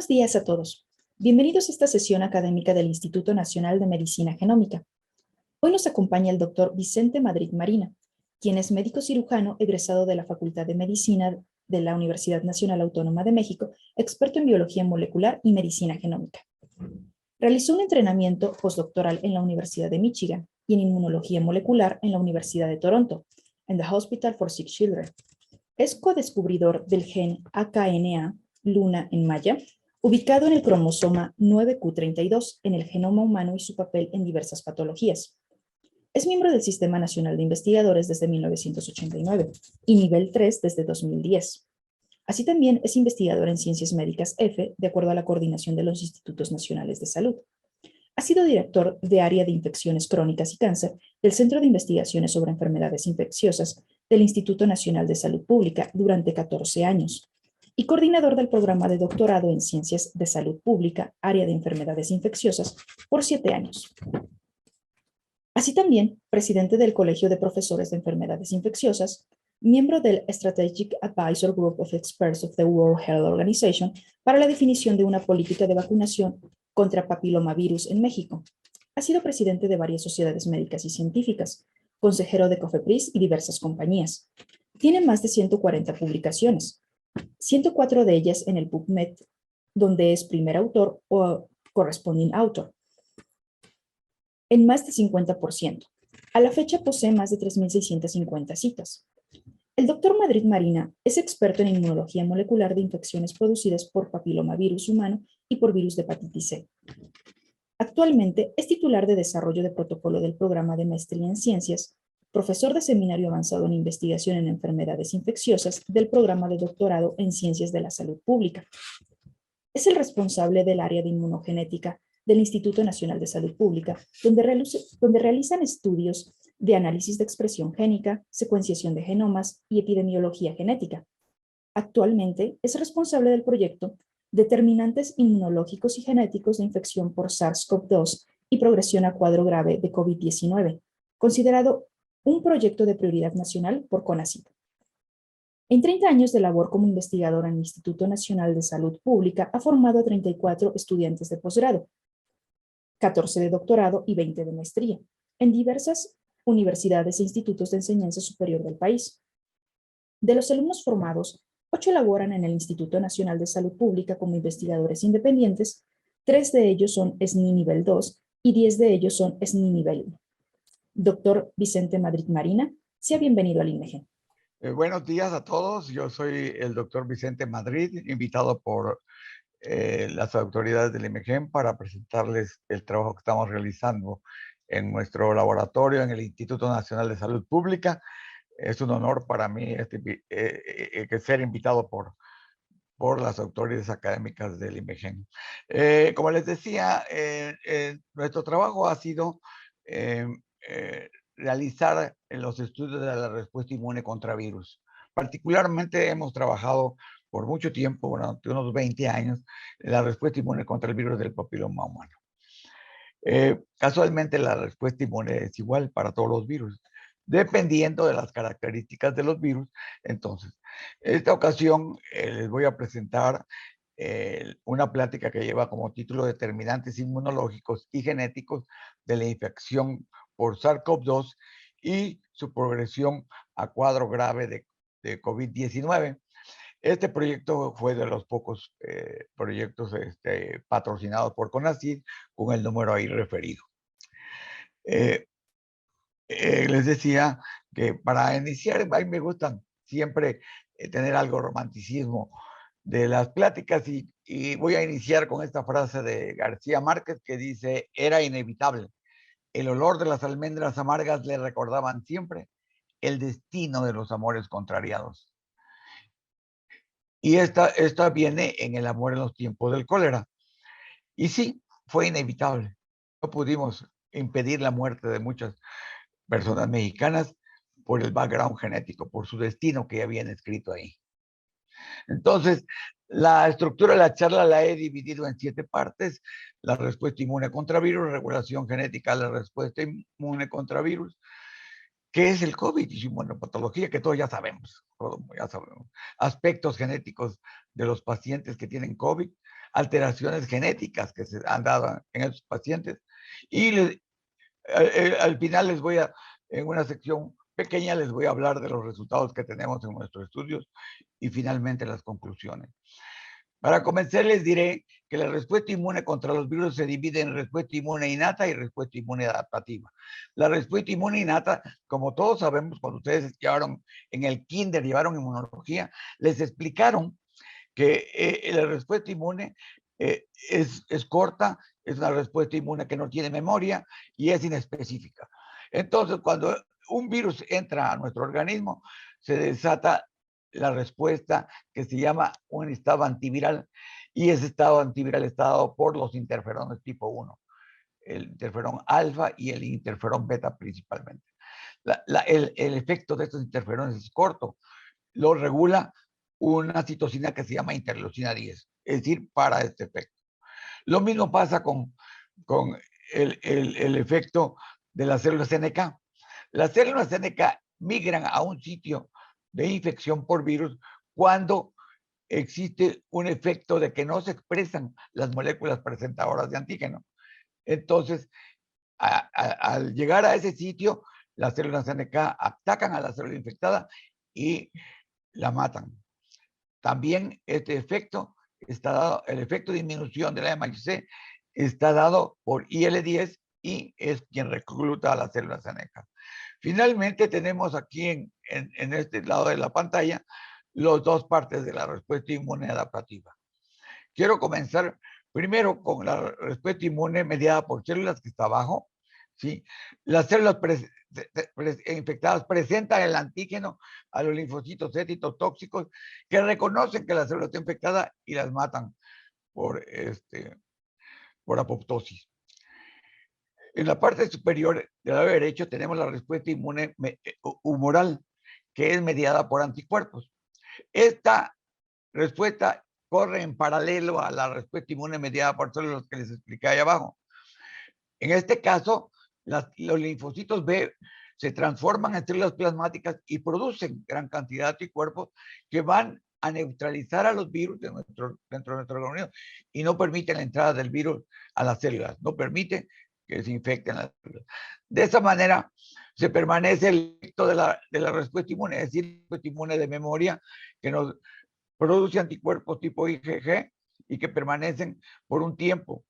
Buenos días a todos. Bienvenidos a esta sesión académica del Instituto Nacional de Medicina Genómica. Hoy nos acompaña el doctor Vicente Madrid Marina, quien es médico cirujano egresado de la Facultad de Medicina de la Universidad Nacional Autónoma de México, experto en biología molecular y medicina genómica. Realizó un entrenamiento postdoctoral en la Universidad de Michigan y en inmunología molecular en la Universidad de Toronto, en The Hospital for Sick Children. Es codescubridor del gen AKNA, Luna en maya, ubicado en el cromosoma 9q32 en el genoma humano y su papel en diversas patologías. Es miembro del Sistema Nacional de Investigadores desde 1989 y nivel 3 desde 2010. Así también es investigador en Ciencias Médicas F, de acuerdo a la coordinación de los Institutos Nacionales de Salud. Ha sido director de Área de Infecciones Crónicas y Cáncer del Centro de Investigaciones sobre Enfermedades Infecciosas del Instituto Nacional de Salud Pública durante 14 años y coordinador del programa de doctorado en Ciencias de Salud Pública, Área de Enfermedades Infecciosas, por 7 años. Así también, presidente del Colegio de Profesores de Enfermedades Infecciosas, miembro del Strategic Advisor Group of Experts of the World Health Organization para la definición de una política de vacunación contra papilomavirus en México. Ha sido presidente de varias sociedades médicas y científicas, consejero de COFEPRIS y diversas compañías. Tiene más de 140 publicaciones, 104 de ellas en el PubMed, donde es primer autor o corresponding author, en más de 50%. A la fecha posee más de 3.650 citas. El doctor Madrid Marina es experto en inmunología molecular de infecciones producidas por papilomavirus humano y por virus de hepatitis C. Actualmente es titular de desarrollo de protocolo del programa de maestría en ciencias, profesor de seminario avanzado en investigación en enfermedades infecciosas del programa de doctorado en ciencias de la salud pública. Es el responsable del área de inmunogenética del Instituto Nacional de Salud Pública, donde realizan estudios de análisis de expresión génica, secuenciación de genomas y epidemiología genética. Actualmente es responsable del proyecto Determinantes inmunológicos y genéticos de infección por SARS-CoV-2 y progresión a cuadro grave de COVID-19, considerado un proyecto de prioridad nacional por CONACYT. En 30 años de labor como investigador en el Instituto Nacional de Salud Pública, ha formado a 34 estudiantes de posgrado, 14 de doctorado y 20 de maestría, en diversas universidades e institutos de enseñanza superior del país. De los alumnos formados, 8 laboran en el Instituto Nacional de Salud Pública como investigadores independientes, 3 de ellos son SNI nivel 2 y 10 de ellos son SNI nivel 1. Doctor Vicente Madrid Marina, sea bienvenido al INMEGEN. Buenos días a todos. Yo soy el doctor Vicente Madrid, invitado por las autoridades del IMEGEN para presentarles el trabajo que estamos realizando en nuestro laboratorio en el Instituto Nacional de Salud Pública. Es un honor para mí que ser invitado por las autoridades académicas del IMEGEN. Como les decía, nuestro trabajo ha sido eh, realizar los estudios de la respuesta inmune contra virus. Particularmente hemos trabajado por mucho tiempo, durante unos 20 años, en la respuesta inmune contra el virus del papiloma humano. Casualmente la respuesta inmune es igual para todos los virus, dependiendo de las características de los virus. Entonces, en esta ocasión les voy a presentar una plática que lleva como título Determinantes inmunológicos y genéticos de la infección por SARS-CoV-2 y su progresión a cuadro grave de COVID-19. Este proyecto fue de los pocos proyectos patrocinados por CONACYT con el número ahí referido. Les decía que para iniciar, a mí me gustan siempre tener algo romanticismo de las pláticas y voy a iniciar con esta frase de García Márquez que dice, era inevitable. El olor de las almendras amargas le recordaban siempre el destino de los amores contrariados. Y esta viene en el amor en los tiempos del cólera. Y sí, fue inevitable. No pudimos impedir la muerte de muchas personas mexicanas por el background genético, por su destino que ya habían escrito ahí. Entonces, la estructura de la charla la he dividido en 7 partes. La respuesta inmune contra virus, regulación genética de la respuesta inmune contra virus, ¿qué es el COVID y su inmunopatología? Que todos ya sabemos, aspectos genéticos de los pacientes que tienen COVID, alteraciones genéticas que se han dado en esos pacientes. Y al final en una sección pequeña, les voy a hablar de los resultados que tenemos en nuestros estudios y finalmente las conclusiones. Para comenzar, les diré que la respuesta inmune contra los virus se divide en respuesta inmune innata y respuesta inmune adaptativa. La respuesta inmune innata, como todos sabemos, cuando ustedes llevaron en el kinder, llevaron inmunología, les explicaron que la respuesta inmune es corta, es una respuesta inmune que no tiene memoria y es inespecífica. Entonces, cuando un virus entra a nuestro organismo, se desata la respuesta que se llama un estado antiviral, y ese estado antiviral está dado por los interferones tipo 1, el interferón alfa y el interferón beta principalmente. El efecto de estos interferones es corto, lo regula una citocina que se llama interleucina 10, es decir, para este efecto. Lo mismo pasa con el efecto de las células NK. Las células NK migran a un sitio de infección por virus cuando existe un efecto de que no se expresan las moléculas presentadoras de antígeno. Entonces, al llegar a ese sitio, las células NK atacan a la célula infectada y la matan. También este efecto está dado, el efecto de disminución de la MHC está dado por IL-10 y es quien recluta a las células NK. Finalmente tenemos aquí en este lado de la pantalla las dos partes de la respuesta inmune adaptativa. Quiero comenzar primero con la respuesta inmune mediada por células que está abajo. ¿Sí? Las células infectadas presentan el antígeno a los linfocitos T citotóxicos que reconocen que la célula está infectada y las matan por apoptosis. En la parte superior del lado derecho tenemos la respuesta inmune humoral, que es mediada por anticuerpos. Esta respuesta corre en paralelo a la respuesta inmune mediada por células que les expliqué ahí abajo. En este caso, los linfocitos B se transforman en células plasmáticas y producen gran cantidad de anticuerpos que van a neutralizar a los virus dentro de nuestro organismo y no permiten la entrada del virus a las células, no permiten que se infecten las células. De esa manera se permanece el efecto de la respuesta inmune, es decir, respuesta inmune de memoria que nos produce anticuerpos tipo IgG y que permanecen por un tiempo.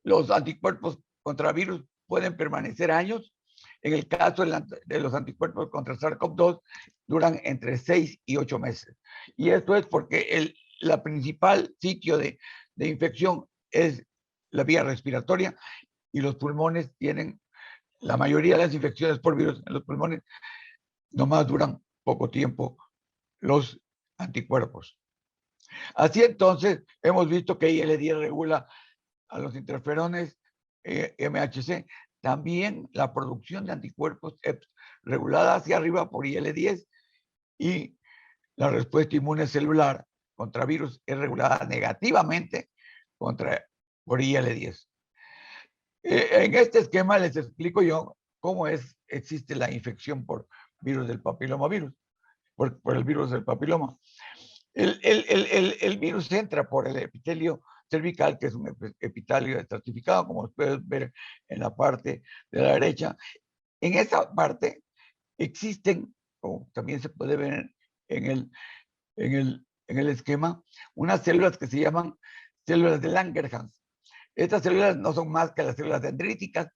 Los anticuerpos contra virus pueden permanecer años. En el caso de los anticuerpos contra SARS-CoV-2 duran entre 6 y 8 meses. Y esto es porque la principal sitio de infección es la vía respiratoria y los pulmones tienen la mayoría de las infecciones por virus en los pulmones nomás duran poco tiempo los anticuerpos. Así entonces, hemos visto que IL-10 regula a los interferones MHC, también la producción de anticuerpos regulada hacia arriba por IL-10 y la respuesta inmune celular contra virus es regulada negativamente por IL-10. En este esquema les explico yo cómo existe la infección por virus del papilomavirus, por el virus del papiloma. El virus entra por el epitelio cervical, que es un epitelio estratificado, como pueden ver en la parte de la derecha. En esa parte existen, como también se puede ver en el esquema, unas células que se llaman células de Langerhans. Estas células no son más que las células dendríticas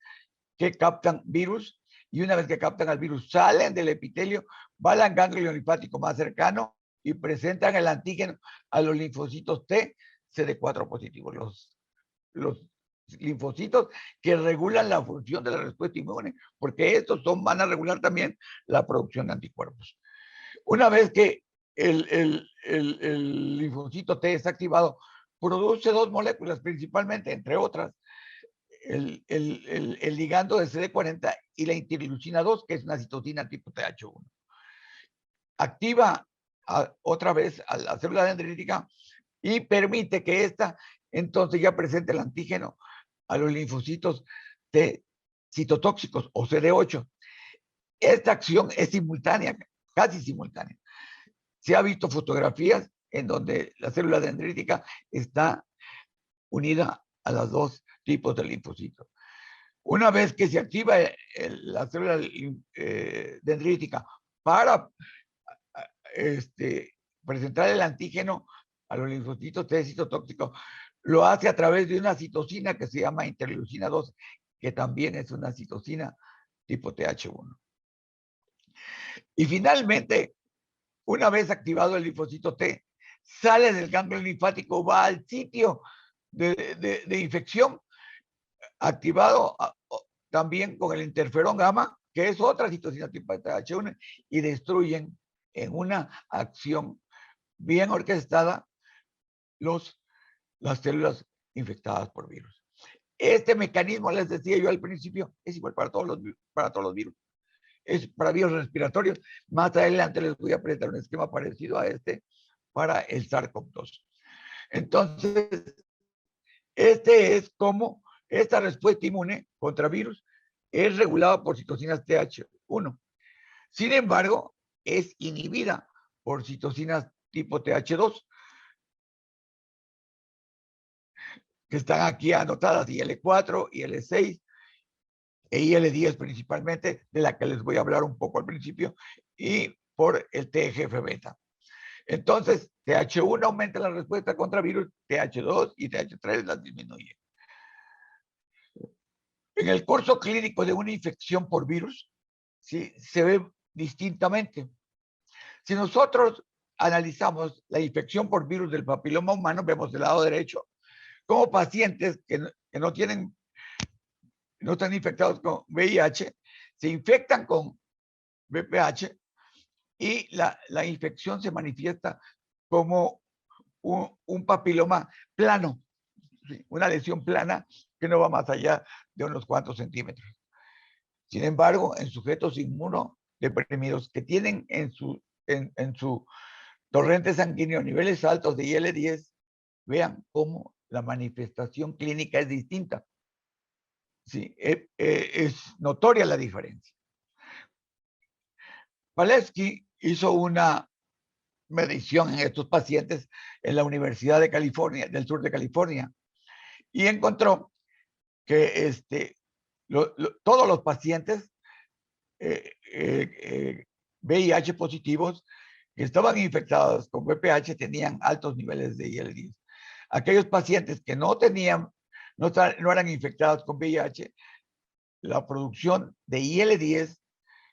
que captan virus, y una vez que captan al virus salen del epitelio, van al ganglio linfático más cercano y presentan el antígeno a los linfocitos T CD4 positivos, los linfocitos que regulan la función de la respuesta inmune, porque estos van a regular también la producción de anticuerpos. Una vez que el linfocito T está activado, produce dos moléculas principalmente, entre otras, el ligando de CD40 y la interleucina 2, que es una citosina tipo TH1. Activa otra vez a la célula dendrítica y permite que ésta entonces ya presente el antígeno a los linfocitos T citotóxicos o CD8. Esta acción es simultánea, casi simultánea. Se ha visto fotografías en donde la célula dendrítica está unida a los dos tipos de linfocitos. Una vez que se activa la célula dendrítica para presentar el antígeno a los linfocitos T citotóxicos, lo hace a través de una citosina que se llama interleucina 2, que también es una citosina tipo TH1. Y finalmente, una vez activado el linfocito T, sale del ganglio linfático, va al sitio de infección, activado también con el interferón gamma, que es otra citosina tipo TH1, y destruyen en una acción bien orquestada las células infectadas por virus. Este mecanismo, les decía yo al principio, es igual para todos los virus. Es para virus respiratorios. Más adelante les voy a presentar un esquema parecido a este para el SARS-CoV-2. Entonces, este es como esta respuesta inmune contra virus es regulada por citocinas TH1. Sin embargo, es inhibida por citocinas tipo TH2, que están aquí anotadas, IL-4, IL-6 e IL-10 principalmente, de la que les voy a hablar un poco al principio, y por el TGF-beta. Entonces, TH1 aumenta la respuesta contra virus, TH2 y TH3 las disminuye. En el curso clínico de una infección por virus, ¿sí?, se ve distintamente. Si nosotros analizamos la infección por virus del papiloma humano, vemos del lado derecho como pacientes que no están infectados con VIH, se infectan con VPH y la infección se manifiesta como un papiloma plano, ¿sí?, una lesión plana que no va más allá de unos cuantos centímetros. Sin embargo, en sujetos inmunodeprimidos que tienen en su torrente sanguíneo niveles altos de IL-10, vean cómo la manifestación clínica es distinta. Sí, es notoria la diferencia. Walewski hizo una medición en estos pacientes en la Universidad de California, del sur de California, y encontró que todos los pacientes VIH positivos que estaban infectados con VPH tenían altos niveles de IL-10. Aquellos pacientes que no eran infectados con VIH, la producción de IL-10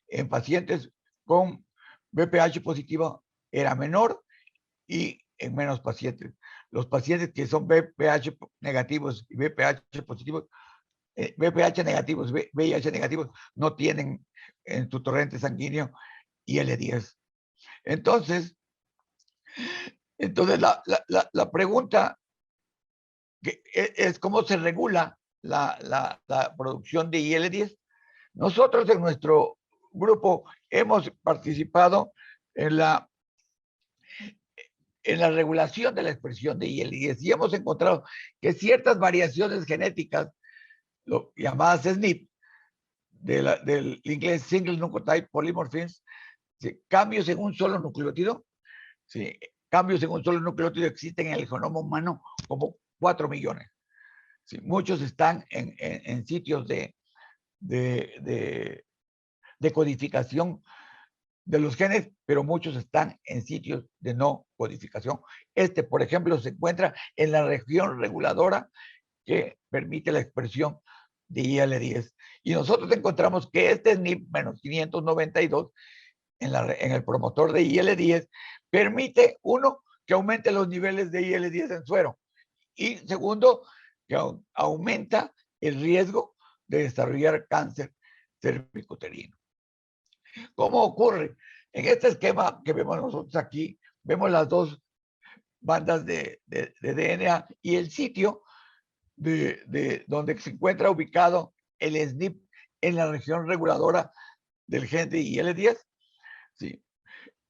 en pacientes con VPH positivo era menor y en menos pacientes. Los pacientes que son VPH negativos y VPH positivos, VPH negativos, VIH negativos, no tienen en su torrente sanguíneo IL-10. Entonces la pregunta es cómo se regula la producción de IL-10. Nosotros en nuestro grupo hemos participado en la regulación de la expresión de IL-10 y hemos encontrado que ciertas variaciones genéticas, llamadas SNP, del inglés Single Nucleotide Polymorphism, cambios en un solo nucleótido, cambios en un solo nucleótido existen en el genoma humano como 4 millones. Muchos están en sitios de codificación de los genes, pero muchos están en sitios de no codificación. Por ejemplo, se encuentra en la región reguladora que permite la expresión de IL-10. Y nosotros encontramos que este SNP-592 en el promotor de IL-10 permite, uno, que aumente los niveles de IL-10 en suero, y segundo, que aumenta el riesgo de desarrollar cáncer cervicuterino. ¿Cómo ocurre? En este esquema que vemos nosotros aquí, vemos las dos bandas de DNA y el sitio de donde se encuentra ubicado el SNP en la región reguladora del gen de IL-10. Sí.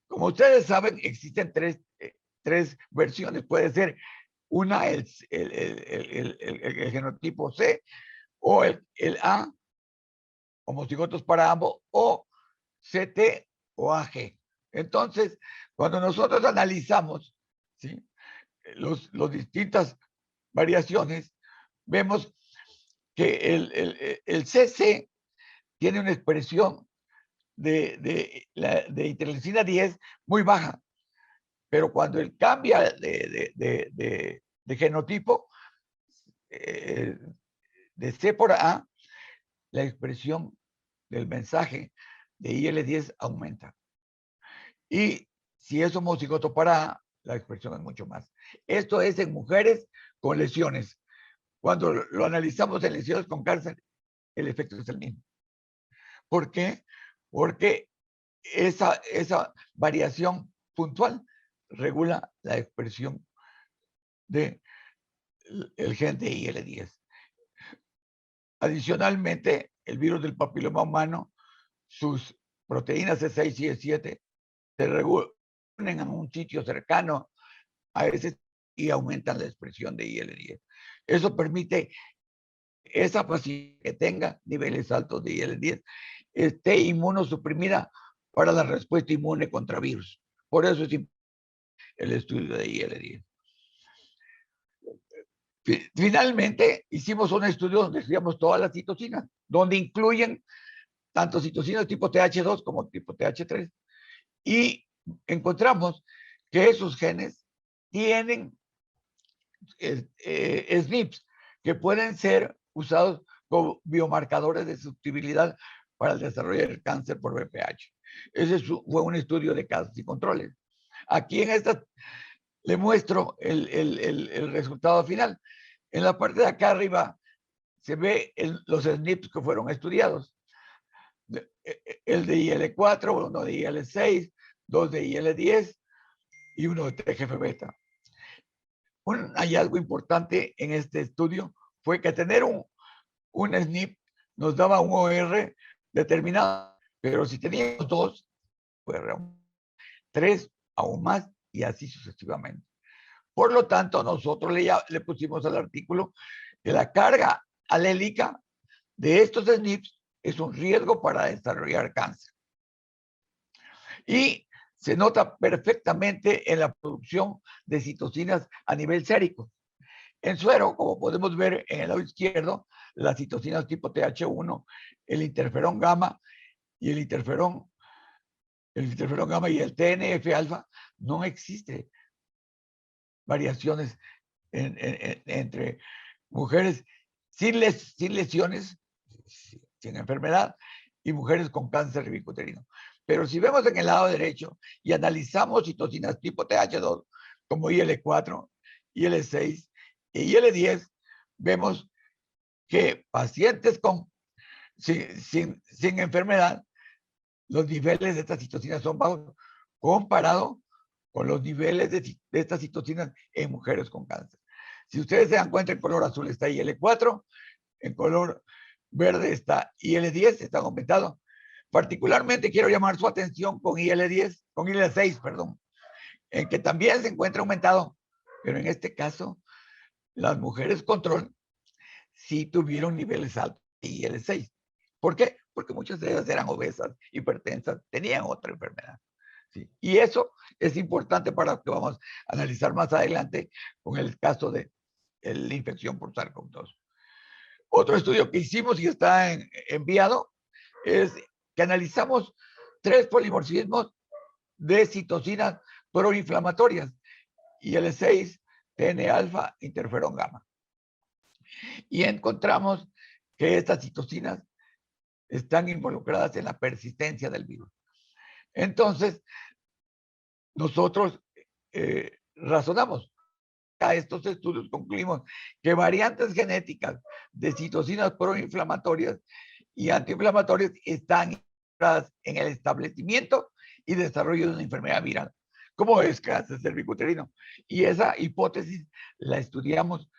Como ustedes saben, existen tres versiones. Puede ser una, el genotipo C, o el A, homocigotos para ambos, o CT o AG. Entonces, cuando nosotros analizamos, ¿sí?, los distintas variaciones, vemos que el CC tiene una expresión de interleucina 10 muy baja, pero cuando él cambia de genotipo, de C por A, la expresión del mensaje de IL-10 aumenta. Y si es homocigoto para A, la expresión es mucho más. Esto es en mujeres con lesiones. Cuando lo analizamos en lesiones con cáncer, el efecto es el mismo. ¿Por qué? Porque esa variación puntual regula la expresión del gen de IL-10. Adicionalmente, el virus del papiloma humano, sus proteínas E6 y E7 se reúnen en un sitio cercano a ese y aumentan la expresión de IL-10. Eso permite esa paciente que tenga niveles altos de IL-10 esté inmunosuprimida para la respuesta inmune contra virus. Por eso es el estudio de IL-10. Finalmente, hicimos un estudio donde estudiamos todas las citocinas, donde incluyen tanto citocinas tipo TH2 como tipo TH3. Y encontramos que esos genes tienen SNPs que pueden ser usados como biomarcadores de susceptibilidad para el desarrollo del cáncer por VPH. Ese fue un estudio de casos y controles. Aquí en esta le muestro el resultado final. En la parte de acá arriba se ve los SNPs que fueron estudiados. El de IL-4, uno de IL-6, dos de IL-10 y uno de TGF-beta. Un hallazgo importante en este estudio fue que tener un SNP nos daba un OR determinado, pero si teníamos dos, pues 3 aún más y así sucesivamente. Por lo tanto, nosotros le pusimos al artículo que la carga alélica de estos SNPs es un riesgo para desarrollar cáncer. Y se nota perfectamente en la producción de citocinas a nivel sérico. En suero, como podemos ver en el lado izquierdo, las citocinas tipo TH1, el interferón gamma y el interferón gamma y el TNF-alfa, no existe variaciones entre mujeres sin lesiones, sin enfermedad, y mujeres con cáncer cervicuterino. Pero si vemos en el lado derecho y analizamos citocinas tipo TH2, como IL-4, IL-6 y IL-10, vemos que pacientes sin enfermedad, los niveles de estas citocinas son bajos comparado con los niveles de estas citocinas en mujeres con cáncer. Si ustedes se dan cuenta, en color azul está IL-4, en color verde está IL-10, están aumentados. Particularmente quiero llamar su atención con IL-10, con IL-6, perdón, en que también se encuentra aumentado, pero en este caso, las mujeres control sí tuvieron niveles altos de IL-6. ¿Por qué? Porque muchas de ellas eran obesas, hipertensas, tenían otra enfermedad. ¿Sí? Y eso es importante para lo que vamos a analizar más adelante con el caso de la infección por SARS-CoV-2. Otro estudio que hicimos y está enviado es que analizamos 3 polimorfismos de citocinas proinflamatorias, IL-6, TNA-alfa, interferón gamma. Y encontramos que estas citocinas están involucradas en la persistencia del virus. Entonces, nosotros razonamos. A estos estudios concluimos que variantes genéticas de citocinas proinflamatorias y antiinflamatorias están involucradas en el establecimiento y desarrollo de una enfermedad viral, como es cáncer cervicuterino. Y esa hipótesis la estudiamos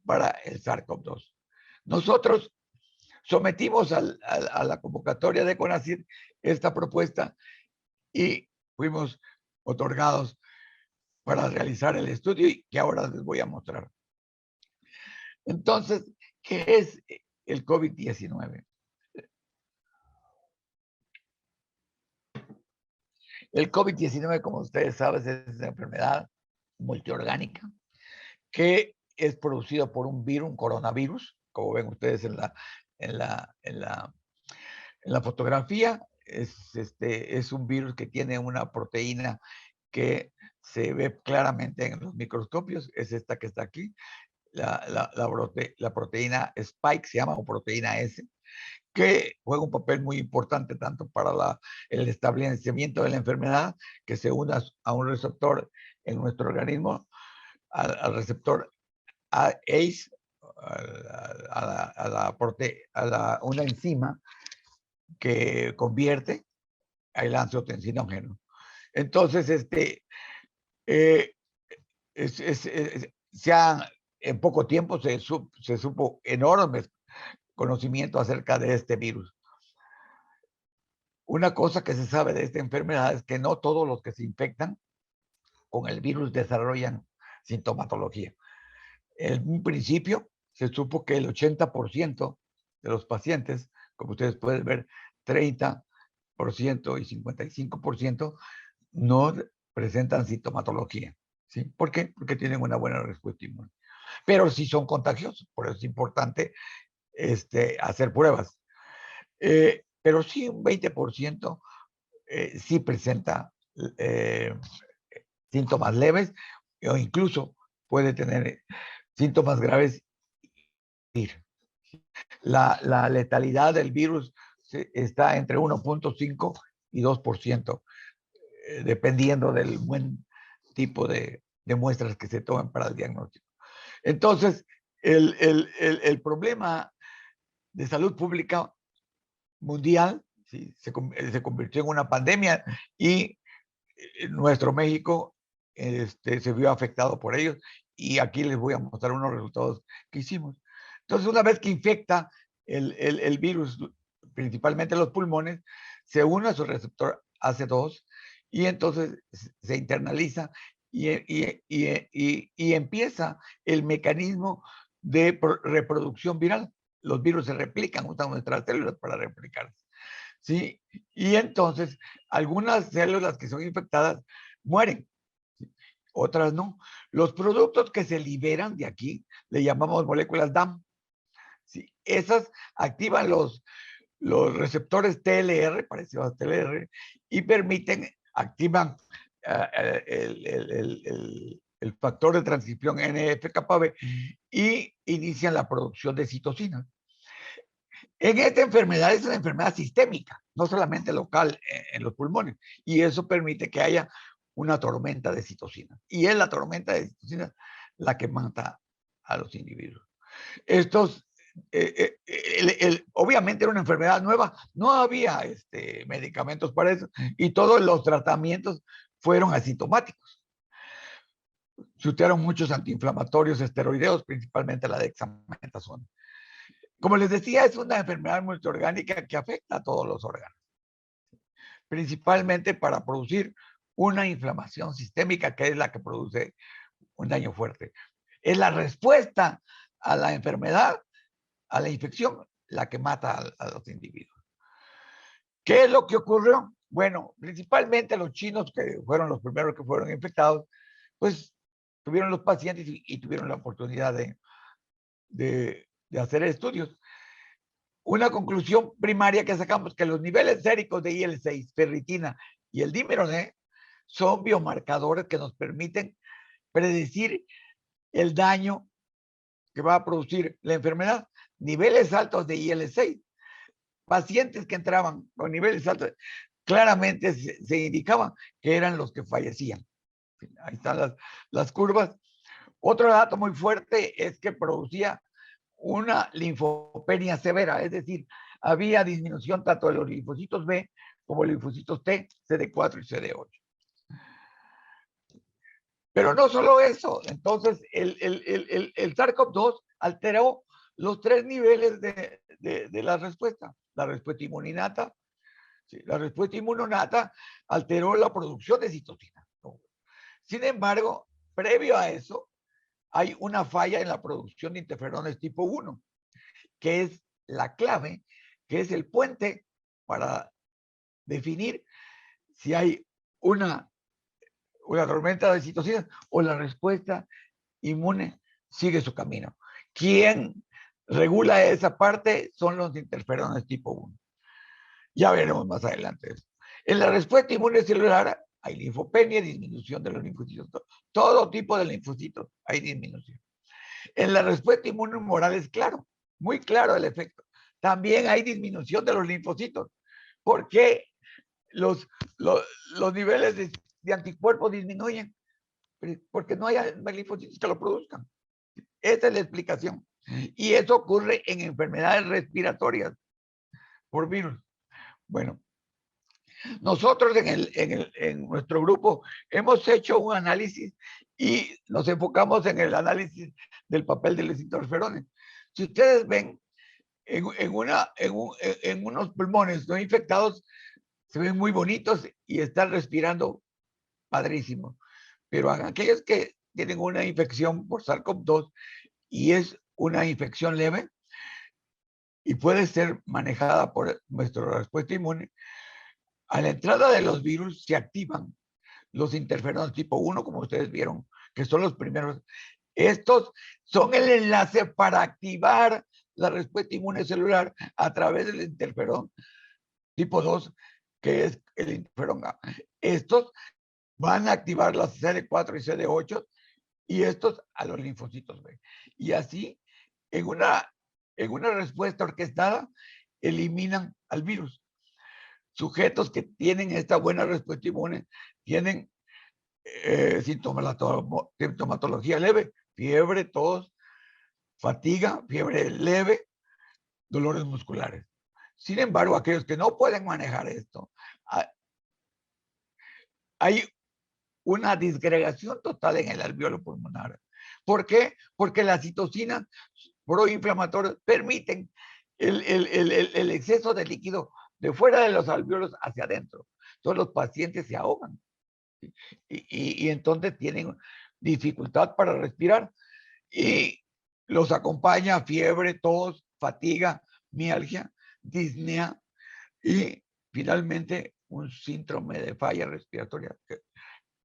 para el SARS-CoV-2. Nosotros sometimos a la convocatoria de CONACYT esta propuesta y fuimos otorgados para realizar el estudio y que ahora les voy a mostrar. Entonces, ¿qué es el COVID-19? El COVID-19, como ustedes saben, es una enfermedad multiorgánica que es producido por un virus, un coronavirus, como ven ustedes en la fotografía. Es un virus que tiene una proteína que se ve claramente en los microscopios, es esta que está aquí, la proteína Spike, se llama, o proteína S, que juega un papel muy importante tanto para el establecimiento de la enfermedad, que se una a un receptor en nuestro organismo, al receptor ACE, a una enzima que convierte al angiotensinógeno. Entonces, en poco tiempo se supo enormes conocimiento acerca de este virus. Una cosa que se sabe de esta enfermedad es que no todos los que se infectan con el virus desarrollan sintomatología. En un principio se supo que el 80% de los pacientes, como ustedes pueden ver, 30% y 55% no presentan sintomatología. ¿Sí? ¿Por qué? Porque tienen una buena respuesta inmune. Pero sí son contagiosos, por eso es importante hacer pruebas. Pero sí un 20% sí presenta síntomas leves o incluso puede tener síntomas graves. La letalidad del virus está entre 1.5 y 2%, dependiendo del buen tipo de muestras que se tomen para el diagnóstico. Entonces, el problema de salud pública mundial, ¿sí? se convirtió en una pandemia y nuestro México se vio afectado por ellos, y aquí les voy a mostrar unos resultados que hicimos. Entonces, una vez que infecta el virus, principalmente los pulmones, se une a su receptor AC2 y entonces se internaliza y empieza el mecanismo de reproducción viral. Los virus se replican, usan nuestras células para replicarse. ¿Sí? Y entonces, algunas células que son infectadas mueren, ¿sí? Otras no. Los productos que se liberan de aquí le llamamos moléculas DAM. ¿Sí? Esas activan los receptores TLR, parecidos a TLR, y activan el factor de transcripción NF-κB y inician la producción de citocinas. En esta enfermedad es una enfermedad sistémica, no solamente local en los pulmones, y eso permite que haya una tormenta de citocinas. Y es la tormenta de citocinas la que mata a los individuos. Estos, obviamente era una enfermedad nueva, no había medicamentos para eso, y todos los tratamientos fueron asintomáticos. Se usaron muchos antiinflamatorios esteroideos, principalmente la dexametasona. Como les decía, es una enfermedad multiorgánica que afecta a todos los órganos, principalmente para producir una inflamación sistémica, que es la que produce un daño fuerte. Es la respuesta a la enfermedad, a la infección, la que mata a los individuos. ¿Qué es lo que ocurrió? Bueno, principalmente los chinos, que fueron los primeros que fueron infectados, pues tuvieron los pacientes y tuvieron la oportunidad de hacer estudios. Una conclusión primaria que sacamos, que los niveles séricos de IL-6, ferritina y el dímero D son biomarcadores que nos permiten predecir el daño que va a producir la enfermedad. Niveles altos de IL-6. Pacientes que entraban con niveles altos, claramente se indicaba que eran los que fallecían. Ahí están las curvas. Otro dato muy fuerte es que producía una linfopenia severa, es decir, había disminución tanto de los linfocitos B como linfocitos T, CD4 y CD8. Pero no solo eso, entonces el SARS-CoV-2 alteró los 3 niveles de la respuesta inmuninata. Sí, la respuesta inmunonata alteró la producción de citocinas. Sin embargo, previo a eso, hay una falla en la producción de interferones tipo 1, que es la clave, que es el puente para definir si hay una tormenta de citocinas o la respuesta inmune sigue su camino. ¿Quién regula esa parte? Son los interferones tipo 1. Ya veremos más adelante. En la respuesta inmune celular hay linfopenia, disminución de los linfocitos. Todo tipo de linfocitos hay disminución. En la respuesta inmune humoral es claro, muy claro el efecto. También hay disminución de los linfocitos. ¿Por qué los niveles de anticuerpos disminuyen? Porque no hay linfocitos que lo produzcan. Esa es la explicación. Y eso ocurre en enfermedades respiratorias por virus. Bueno, nosotros en nuestro grupo hemos hecho un análisis y nos enfocamos en el análisis del papel de los interferones. Si ustedes ven, en unos pulmones no infectados, se ven muy bonitos y están respirando padrísimo. Pero aquellos que tienen una infección por SARS-CoV-2 y es una infección leve y puede ser manejada por nuestra respuesta inmune, a la entrada de los virus se activan los interferones tipo 1, como ustedes vieron, que son los primeros. Estos son el enlace para activar la respuesta inmune celular a través del interferón tipo 2, que es el interferón A. Estos van a activar las CD4 y CD8 y estos a los linfocitos B. Y así, en una respuesta orquestada, eliminan al virus. Sujetos que tienen esta buena respuesta inmune tienen sintomatología leve, fiebre, tos, fatiga, fiebre leve, dolores musculares. Sin embargo, aquellos que no pueden manejar esto, hay una disgregación total en el alveolo pulmonar. ¿Por qué? Porque las citocinas proinflamatorias permiten el exceso de líquido de fuera de los alveolos hacia adentro. Entonces los pacientes se ahogan y entonces tienen dificultad para respirar y los acompaña fiebre, tos, fatiga, mialgia, disnea y finalmente un síndrome de falla respiratoria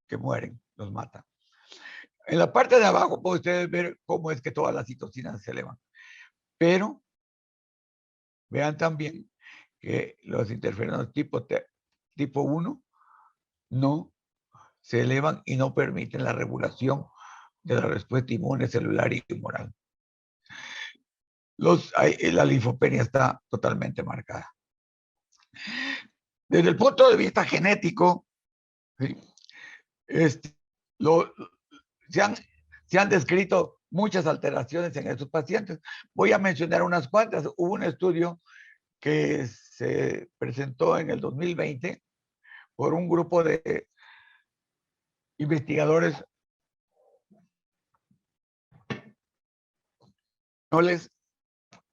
que mueren, los mata. En la parte de abajo pueden ustedes ver cómo es que todas las citocinas se elevan. Pero vean también que los interferones tipo 1 no se elevan y no permiten la regulación de la respuesta inmune celular y humoral. La linfopenia está totalmente marcada. Desde el punto de vista genético, ¿sí? Este, lo, se, han, se han descrito muchas alteraciones en estos pacientes. Voy a mencionar unas cuantas. Hubo un estudio que se presentó en el 2020 por un grupo de investigadores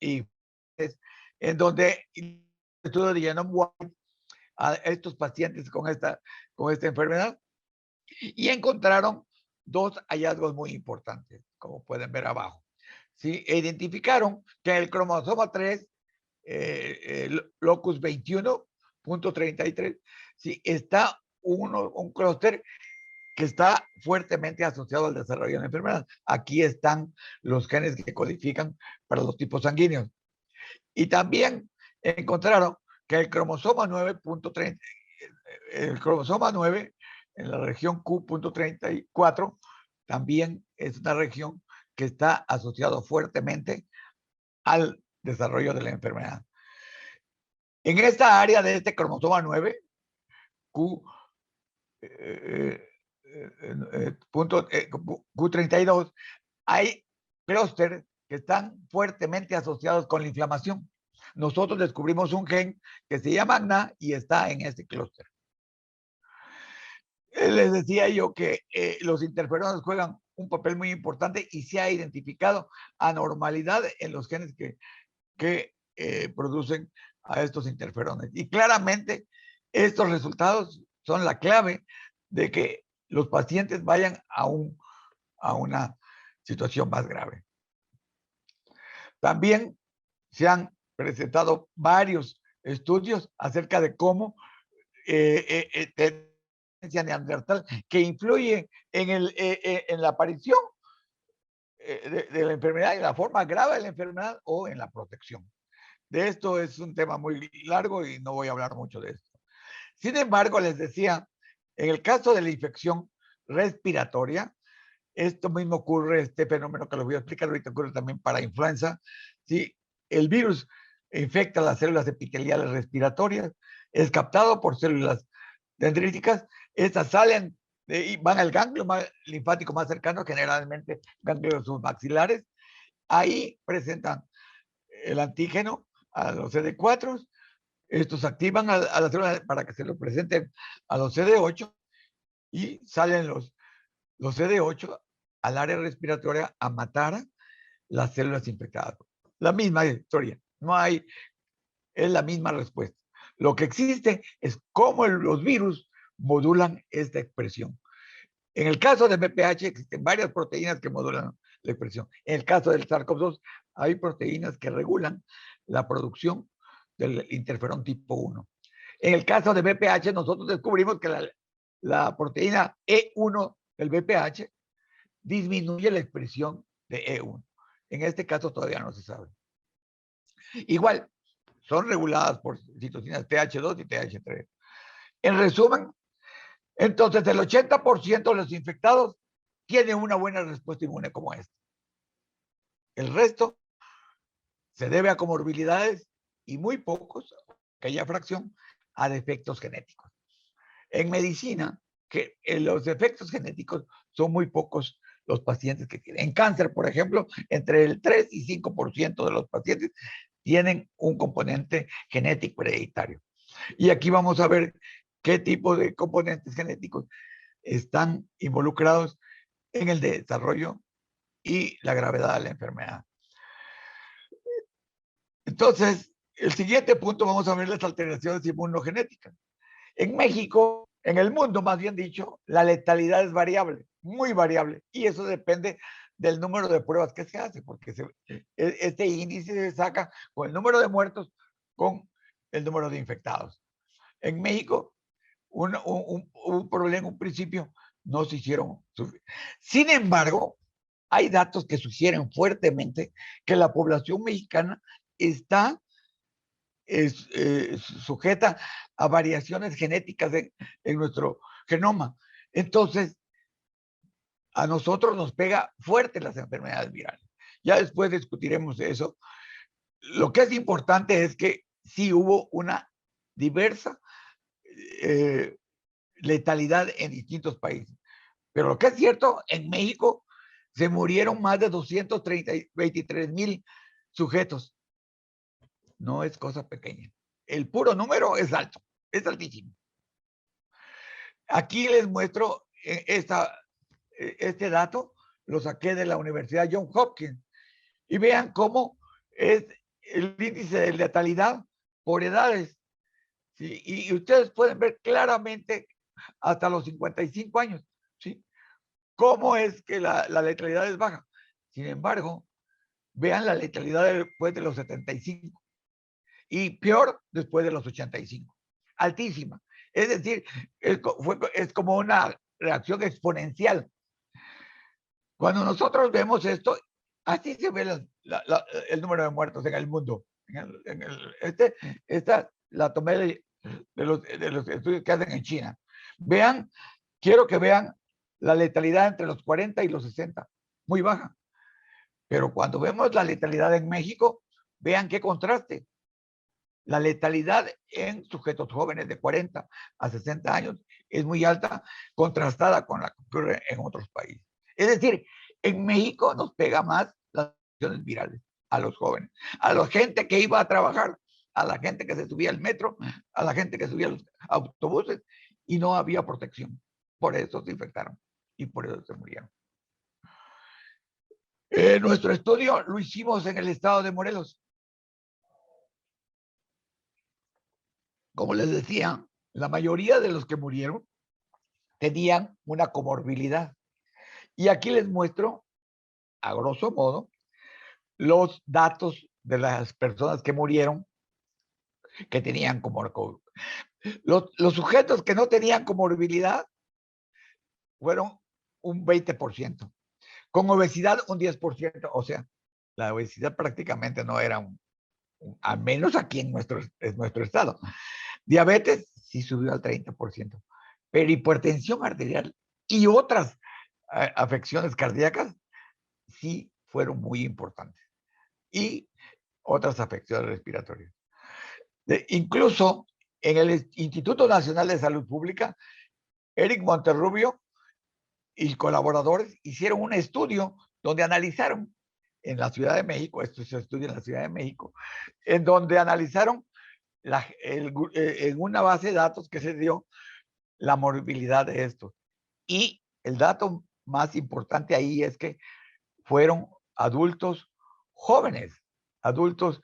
y en donde el estudio de Genome Wide a estos pacientes con esta enfermedad y encontraron dos hallazgos muy importantes, como pueden ver abajo. ¿Sí? Identificaron que el cromosoma 3, locus 21.33, ¿sí? Está un clúster que está fuertemente asociado al desarrollo de la enfermedad. Aquí están los genes que codifican para los tipos sanguíneos. Y también encontraron que el cromosoma 9.30, el cromosoma 9 en la región Q.34 también es una región que está asociado fuertemente al desarrollo de la enfermedad. En esta área de este cromosoma 9, Q32, hay clústeres que están fuertemente asociados con la inflamación. Nosotros descubrimos un gen que se llama GNA y está en este clúster. Les decía yo que los interferones juegan un papel muy importante y se ha identificado anormalidad en los genes que producen a estos interferones. Y claramente estos resultados son la clave de que los pacientes vayan a una situación más grave. También se han presentado varios estudios acerca de cómo neandertal que influye en la aparición de la enfermedad, en la forma grave de la enfermedad o en la protección. De esto es un tema muy largo y no voy a hablar mucho de esto. Sin embargo, les decía, en el caso de la infección respiratoria, esto mismo ocurre, este fenómeno que lo voy a explicar ahorita ocurre también para influenza. Si el virus infecta las células epiteliales respiratorias, es captado por células dendríticas, estas salen y van al ganglio linfático más cercano, generalmente ganglios submaxilares. Ahí presentan el antígeno a los CD4, estos activan a las células para que se lo presenten a los CD8 y salen los CD8 al área respiratoria a matar las células infectadas. La misma historia, no hay, es la misma respuesta. Lo que existe es cómo los virus modulan esta expresión. En el caso de BPH existen varias proteínas que modulan la expresión. En el caso del SARS-CoV-2 hay proteínas que regulan la producción del interferón tipo 1. En el caso de BPH nosotros descubrimos que la proteína E1 del BPH disminuye la expresión de E1. En este caso todavía no se sabe. Igual, son reguladas por citocinas TH2 y TH3. En resumen, entonces el 80% de los infectados tienen una buena respuesta inmune como esta. El resto se debe a comorbilidades y muy pocos, aquella fracción, a defectos genéticos. En medicina, que los efectos genéticos son muy pocos los pacientes que tienen. En cáncer, por ejemplo, entre el 3 y 5% de los pacientes tienen un componente genético hereditario. Y aquí vamos a ver qué tipo de componentes genéticos están involucrados en el desarrollo y la gravedad de la enfermedad. Entonces, el siguiente punto vamos a ver las alteraciones inmunogenéticas. En México, en el mundo más bien dicho, la letalidad es variable, muy variable, y eso depende del número de pruebas que se hace, porque este índice se saca con el número de muertos con el número de infectados. En México, un problema en un principio, no se hicieron. Sin embargo, hay datos que sugieren fuertemente que la población mexicana está sujeta a variaciones genéticas en nuestro genoma. Entonces, a nosotros nos pega fuerte las enfermedades virales. Ya después discutiremos de eso. Lo que es importante es que sí hubo una diversa letalidad en distintos países. Pero lo que es cierto, en México se murieron más de 223,000 sujetos. No es cosa pequeña. El puro número es alto, es altísimo. Aquí les muestro este dato, lo saqué de la Universidad Johns Hopkins, y vean cómo es el índice de letalidad por edades. ¿Sí? Y ustedes pueden ver claramente hasta los 55 años, ¿sí? Cómo es que la letalidad es baja. Sin embargo, vean la letalidad después de los 75 y peor después de los 85. Altísima. Es decir, es como una reacción exponencial. Cuando nosotros vemos esto, así se ve el número de muertos en el mundo. Esta la tomé de los estudios que hacen en China. Vean, quiero que vean la letalidad entre los 40 y los 60, muy baja. Pero cuando vemos la letalidad en México, vean qué contraste. La letalidad en sujetos jóvenes de 40 a 60 años es muy alta, contrastada con la que ocurre en otros países. Es decir, en México nos pega más las infecciones virales a los jóvenes, a la gente que iba a trabajar, a la gente que se subía al metro, a la gente que subía a los autobuses y no había protección. Por eso se infectaron y por eso se murieron. Nuestro estudio lo hicimos en el estado de Morelos. Como les decía, la mayoría de los que murieron tenían una comorbilidad. Y aquí les muestro, a grosso modo, los datos de las personas que murieron que tenían comorbilidad. Los sujetos que no tenían comorbilidad fueron un 20%. Con obesidad, un 10%. O sea, la obesidad prácticamente no era al menos aquí en nuestro estado. Diabetes sí subió al 30%. Pero hipertensión arterial y otras afecciones cardíacas sí fueron muy importantes. Y otras afecciones respiratorias. Incluso en el Instituto Nacional de Salud Pública, Eric Monterrubio y colaboradores hicieron un estudio donde analizaron en la Ciudad de México, esto se estudia en la Ciudad de México, en donde analizaron en una base de datos que se dio la morbilidad de estos. Y el dato más importante ahí es que fueron adultos jóvenes, adultos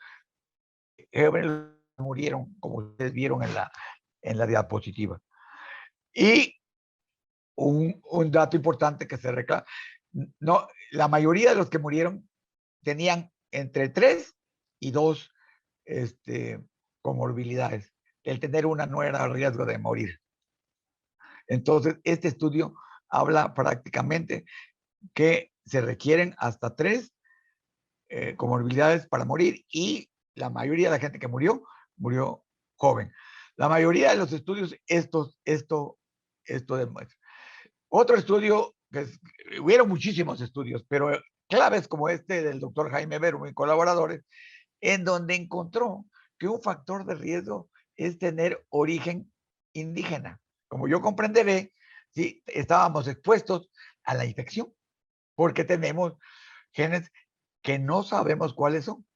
jóvenes murieron, como ustedes vieron en la diapositiva. Y un dato importante que se reclama, no, la mayoría de los que murieron tenían entre 3 y 2 comorbilidades. El tener una no era riesgo de morir. Entonces, este estudio habla prácticamente que se requieren hasta 3 comorbilidades para morir y la mayoría de la gente que murió joven. La mayoría de los estudios esto demuestra. Otro estudio, hubieron muchísimos estudios, pero claves como este del doctor Jaime Vero y colaboradores, en donde encontró que un factor de riesgo es tener origen indígena. Como yo comprenderé, sí, estábamos expuestos a la infección, porque tenemos genes que no sabemos cuáles son,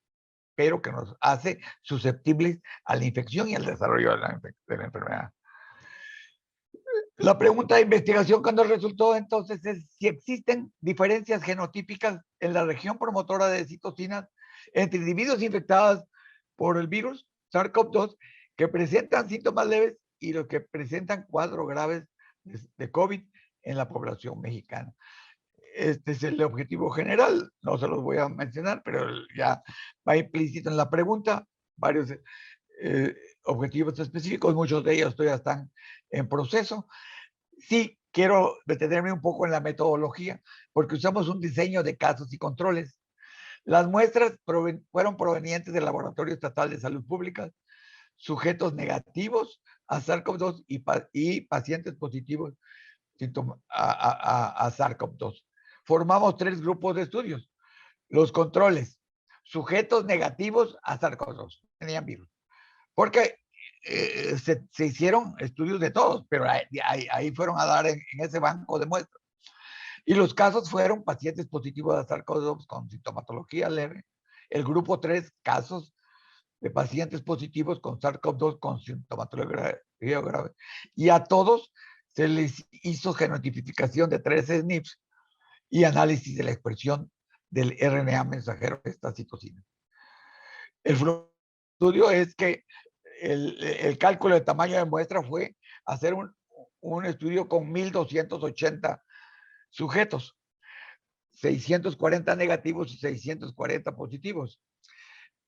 pero que nos hace susceptibles a la infección y al desarrollo de la enfermedad. La pregunta de investigación cuando resultó entonces es si existen diferencias genotípicas en la región promotora de citocinas entre individuos infectados por el virus SARS-CoV-2 que presentan síntomas leves y los que presentan cuadros graves de COVID en la población mexicana. Este es el objetivo general, no se los voy a mencionar, pero ya va implícito en la pregunta, varios objetivos específicos, muchos de ellos todavía están en proceso. Sí, quiero detenerme un poco en la metodología, porque usamos un diseño de casos y controles. Las muestras fueron provenientes del Laboratorio Estatal de Salud Pública, sujetos negativos a SARS-CoV-2 y pacientes positivos a SARS-CoV-2. Formamos 3 grupos de estudios. Los controles, sujetos negativos a SARS-CoV-2, tenían virus. Porque se hicieron estudios de todos, pero ahí fueron a dar en ese banco de muestras. Y los casos fueron pacientes positivos de SARS-CoV-2 con sintomatología leve. El grupo 3, casos de pacientes positivos con SARS-CoV-2 con sintomatología grave. Y a todos se les hizo genotipificación de 3 SNPs y análisis de la expresión del RNA mensajero de esta citocina. El estudio es que el cálculo de tamaño de muestra fue hacer un estudio con 1,280 sujetos, 640 negativos y 640 positivos.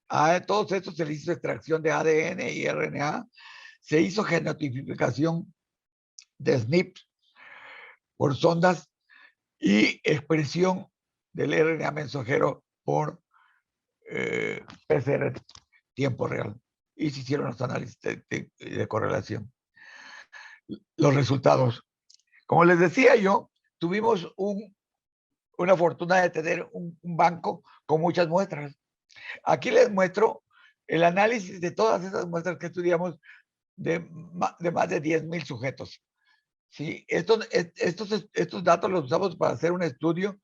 A todos estos se les hizo extracción de ADN y RNA, se hizo genotipificación de SNPs por sondas y expresión del RNA mensajero por PCR tiempo real. Y se hicieron los análisis de correlación. Los resultados. Como les decía yo, tuvimos una fortuna de tener un banco con muchas muestras. Aquí les muestro el análisis de todas esas muestras que estudiamos de más de 10,000 sujetos. ¿Sí? Estos datos los usamos para hacer un estudio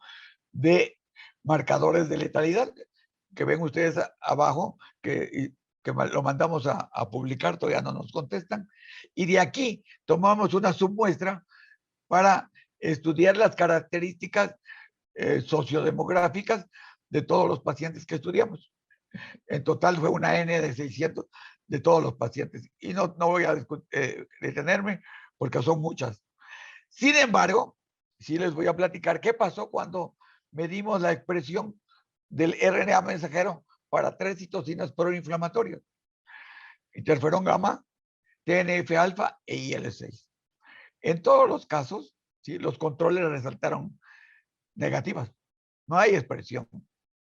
de marcadores de letalidad, que ven ustedes abajo, que lo mandamos a publicar, todavía no nos contestan. Y de aquí tomamos una submuestra para estudiar las características sociodemográficas de todos los pacientes que estudiamos. En total fue una N de 600 de todos los pacientes. Y no voy a detenerme porque son muchas. Sin embargo, sí les voy a platicar qué pasó cuando medimos la expresión del RNA mensajero para 3 citocinas proinflamatorias: interferón gamma, TNF-alfa e IL-6. En todos los casos, ¿sí?, los controles resaltaron negativas. No hay expresión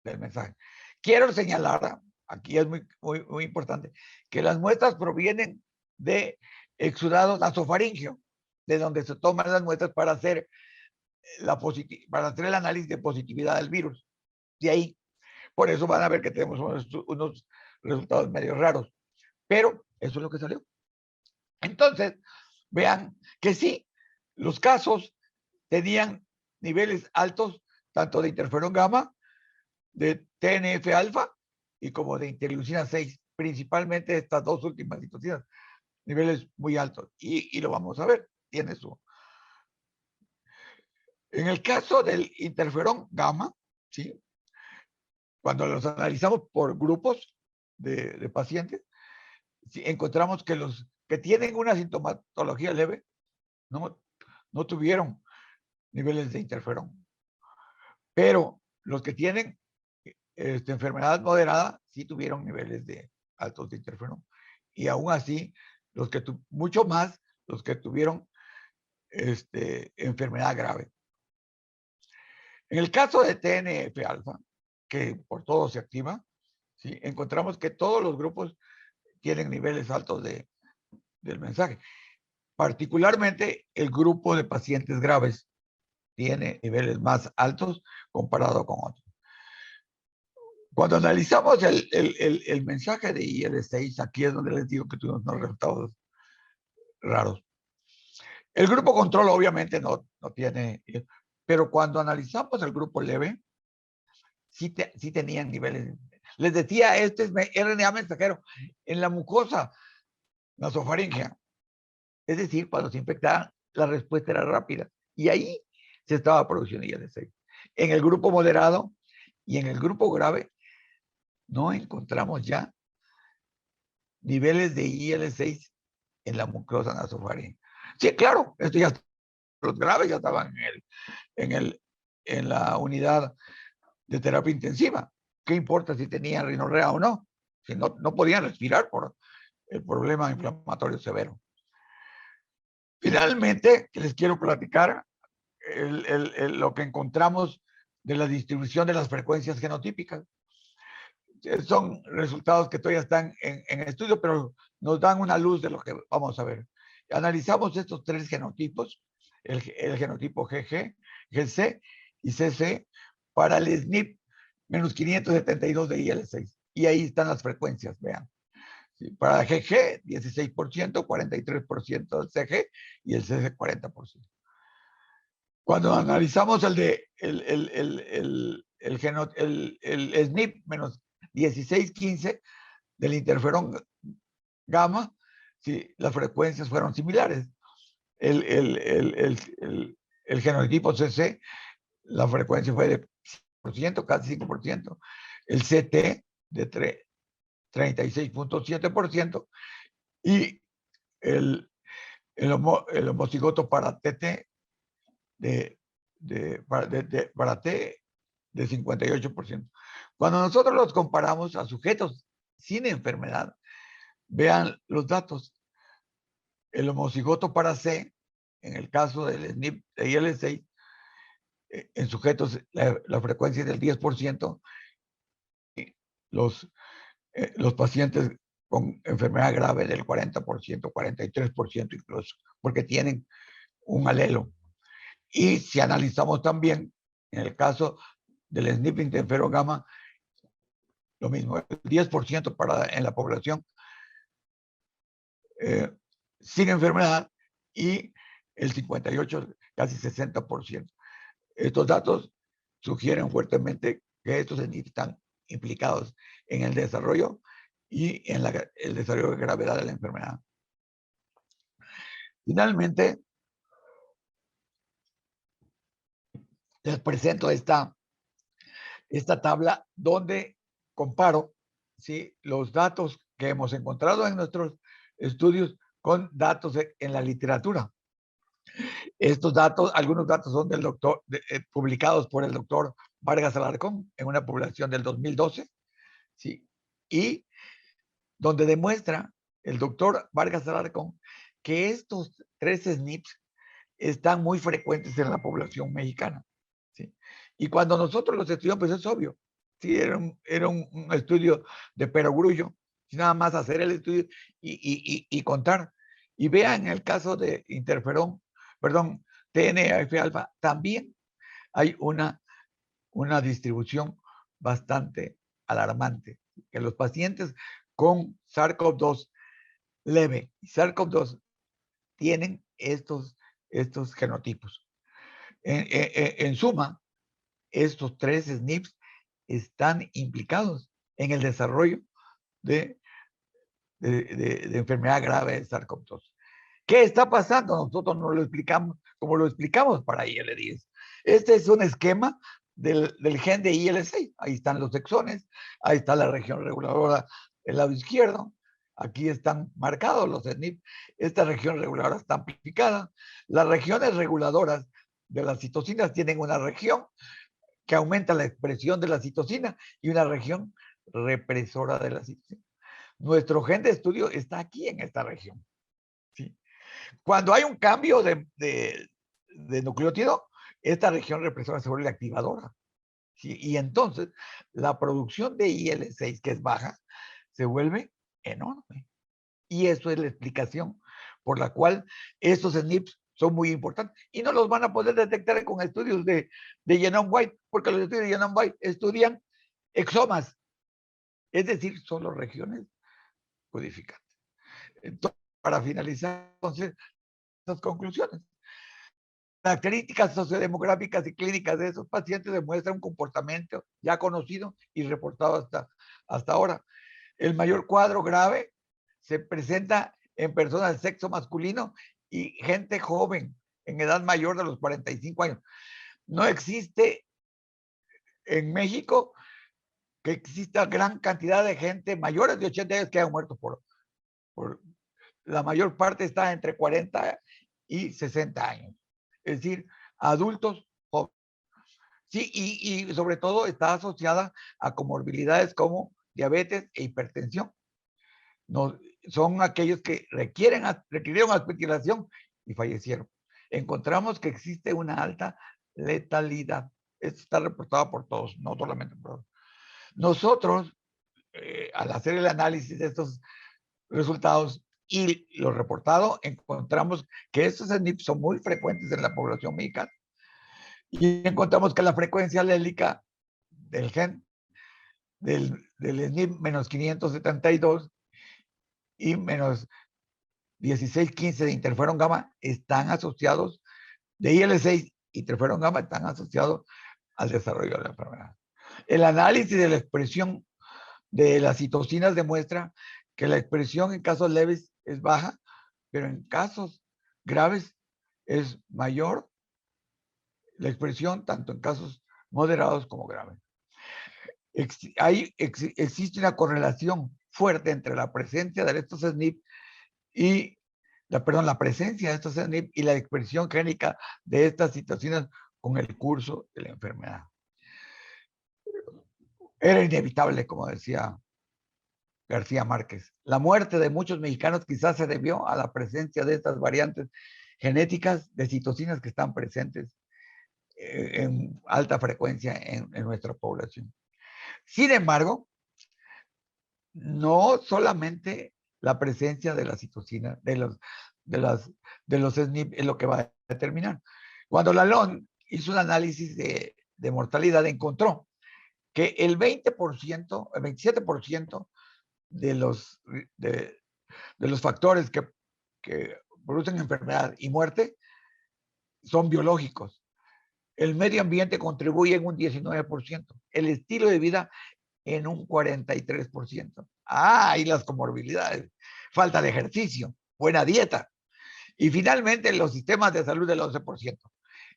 del mensaje. Quiero señalar, aquí es muy importante, que las muestras provienen de exudado nasofaringeo, de donde se toman las muestras para hacer el análisis de positividad del virus. De ahí, por eso van a ver que tenemos unos resultados medio raros. Pero eso es lo que salió. Entonces, vean que sí, los casos tenían niveles altos tanto de interferón gamma, de TNF-alfa y como de interleucina 6, principalmente estas dos últimas citocinas, niveles muy altos. Y lo vamos a ver, tiene su... En el caso del interferón gamma, ¿sí?, cuando los analizamos por grupos de pacientes, ¿sí?, encontramos que los que tienen una sintomatología leve no tuvieron niveles de interferón. Pero los que tienen enfermedad moderada sí tuvieron niveles de altos de interferón. Y aún así, mucho más los que tuvieron enfermedad grave. En el caso de TNF-alfa, que por todo se activa, ¿sí?, encontramos que todos los grupos tienen niveles altos del mensaje. Particularmente el grupo de pacientes graves tiene niveles más altos comparado con otros. Cuando analizamos el mensaje de IL-6, aquí es donde les digo que tuvimos unos resultados raros. El grupo control obviamente no tiene, pero cuando analizamos el grupo leve, sí tenían niveles. Les decía, este es RNA mensajero en la mucosa nasofaringea. Es decir, cuando se infectaban, la respuesta era rápida. Y ahí se estaba produciendo IL-6. En el grupo moderado y en el grupo grave, no encontramos ya niveles de IL-6 en la mucosa nasofaringea. Sí, claro, esto ya, los graves ya estaban en la unidad de terapia intensiva. ¿Qué importa si tenían rinorrea o no? Si no podían respirar por el problema inflamatorio severo. Finalmente, les quiero platicar lo que encontramos de la distribución de las frecuencias genotípicas. Son resultados que todavía están en estudio, pero nos dan una luz de lo que vamos a ver. Analizamos estos 3 genotipos, el genotipo GG, GC y CC, para el SNP menos 572 de IL-6. Y ahí están las frecuencias, vean. Sí, para GG, 16%, 43% del CG y el CC, 40%. Cuando analizamos el SNP menos 1615 del interferón gamma, sí, las frecuencias fueron similares. El genotipo CC, la frecuencia fue de 5%, casi 5%. El CT de 36.7%. Y el homocigoto para TT para T de 58%. Cuando nosotros los comparamos a sujetos sin enfermedad, vean los datos. El homocigoto para C, en el caso del SNP de IL6, en sujetos la frecuencia es del 10%, y los pacientes con enfermedad grave del 40%, 43% incluso, porque tienen un alelo. Y si analizamos también, en el caso del SNP interferón gamma, lo mismo, el 10% en la población sin enfermedad y el 58%, casi 60%. Estos datos sugieren fuertemente que estos SNP están implicados en el desarrollo y en el desarrollo de gravedad de la enfermedad. Finalmente, les presento esta tabla donde comparo, ¿sí?, los datos que hemos encontrado en nuestros estudios con datos en la literatura. Estos datos, algunos datos son del publicados por el doctor Vargas Alarcón en una publicación del 2012, ¿sí?, y donde demuestra el doctor Vargas Alarcón que estos 3 SNPs están muy frecuentes en la población mexicana, ¿sí? Y cuando nosotros los estudiamos, pues es obvio, ¿sí? Era un estudio de perogrullo, nada más hacer el estudio y contar. Y vean el caso de interferón, perdón, TNF-alfa, también hay una distribución bastante alarmante, que los pacientes con SARS-CoV-2 leve y SARS-CoV-2 tienen estos genotipos. En suma, estos 3 SNPs están implicados en el desarrollo de enfermedad grave de SARS-CoV-2. ¿Qué está pasando? Nosotros no lo explicamos como lo explicamos para IL-10. Este es un esquema del gen de IL-6. Ahí están los exones, ahí está la región reguladora del lado izquierdo, aquí están marcados los SNP. Esta región reguladora está amplificada. Las regiones reguladoras de las citocinas tienen una región que aumenta la expresión de la citocina y una región represora de la citocina. Nuestro gen de estudio está aquí en esta región, ¿sí? Cuando hay un cambio de nucleótido, esta región represora se vuelve activadora, ¿sí? Y entonces la producción de IL-6, que es baja, se vuelve enorme. Y eso es la explicación por la cual estos SNPs son muy importantes. Y no los van a poder detectar con estudios de genome-wide, porque los estudios de genome-wide estudian exomas, es decir, solo regiones codificantes. Entonces, para finalizar, entonces, las conclusiones. Características sociodemográficas y clínicas de esos pacientes demuestran un comportamiento ya conocido y reportado hasta ahora. El mayor cuadro grave se presenta en personas del sexo masculino y gente joven, en edad mayor de los 45 años. No existe en México que exista gran cantidad de gente mayores de 80 años que han muerto por la mayor parte está entre 40 y 60 años. Es decir, adultos jóvenes. Sí, y sobre todo está asociada a comorbilidades como diabetes e hipertensión. No, son aquellos que requirieron hospitalización y fallecieron. Encontramos que existe una alta letalidad. Esto está reportado por todos, no solamente por todos. Nosotros, al hacer el análisis de estos resultados y lo reportado, encontramos que estos SNP son muy frecuentes en la población mexicana. Y encontramos que la frecuencia alélica del gen del SNP menos 572 y menos 1615 de interferón gamma están asociados de IL-6 interferón gamma están asociados al desarrollo de la enfermedad. El análisis de la expresión de las citocinas demuestra que la expresión en casos leves es baja, pero en casos graves es mayor la expresión, tanto en casos moderados como graves. Existe una correlación fuerte entre la presencia de estos SNP y la presencia de estos SNP y la expresión clínica de estas citocinas con el curso de la enfermedad. Era inevitable, como decía García Márquez. La muerte de muchos mexicanos quizás se debió a la presencia de estas variantes genéticas de citocinas que están presentes en alta frecuencia en nuestra población. Sin embargo, no solamente la presencia de la citocina, de los SNP es lo que va a determinar. Cuando Lalonde hizo un análisis de mortalidad, encontró que el 20%, el 27% de los factores que producen enfermedad y muerte son biológicos. El medio ambiente contribuye en un 19%, el estilo de vida en un 43%. Y las comorbilidades, falta de ejercicio, buena dieta. Y finalmente los sistemas de salud del 11%.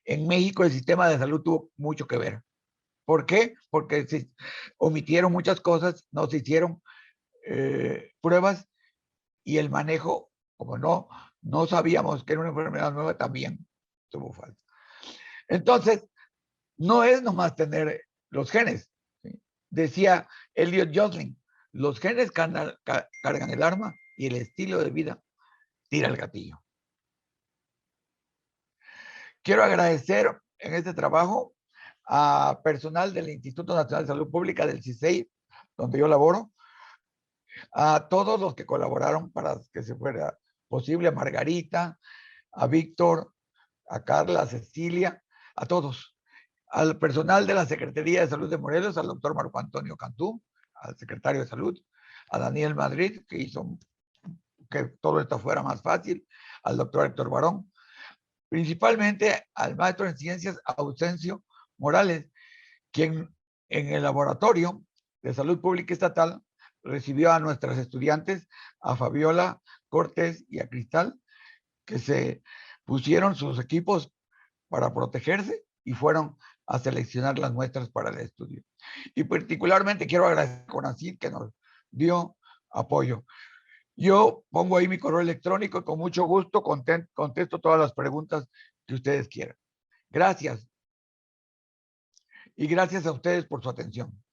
En México el sistema de salud tuvo mucho que ver. ¿Por qué? Porque se omitieron muchas cosas, no se hicieron pruebas y el manejo, como no sabíamos que era una enfermedad nueva, también tuvo falta. Entonces, no es nomás tener los genes. ¿Sí? Decía Elliot Joslin, los genes cargan el arma y el estilo de vida tira el gatillo. Quiero agradecer en este trabajo a personal del Instituto Nacional de Salud Pública, del CISEI, donde yo laboro, a todos los que colaboraron para que se fuera posible, a Margarita, a Víctor, a Carla, a Cecilia, a todos. Al personal de la Secretaría de Salud de Morelos, al doctor Marco Antonio Cantú, al secretario de Salud, a Daniel Madrid, que hizo que todo esto fuera más fácil, al doctor Héctor Barón, principalmente al maestro en ciencias Ausencio Morales, quien en el laboratorio de salud pública estatal recibió a nuestras estudiantes, a Fabiola Cortés y a Cristal, que se pusieron sus equipos para protegerse y fueron a seleccionar las muestras para el estudio. Y particularmente quiero agradecer a CONACYT que nos dio apoyo. Yo pongo ahí mi correo electrónico y con mucho gusto contesto todas las preguntas que ustedes quieran. Gracias. Y gracias a ustedes por su atención.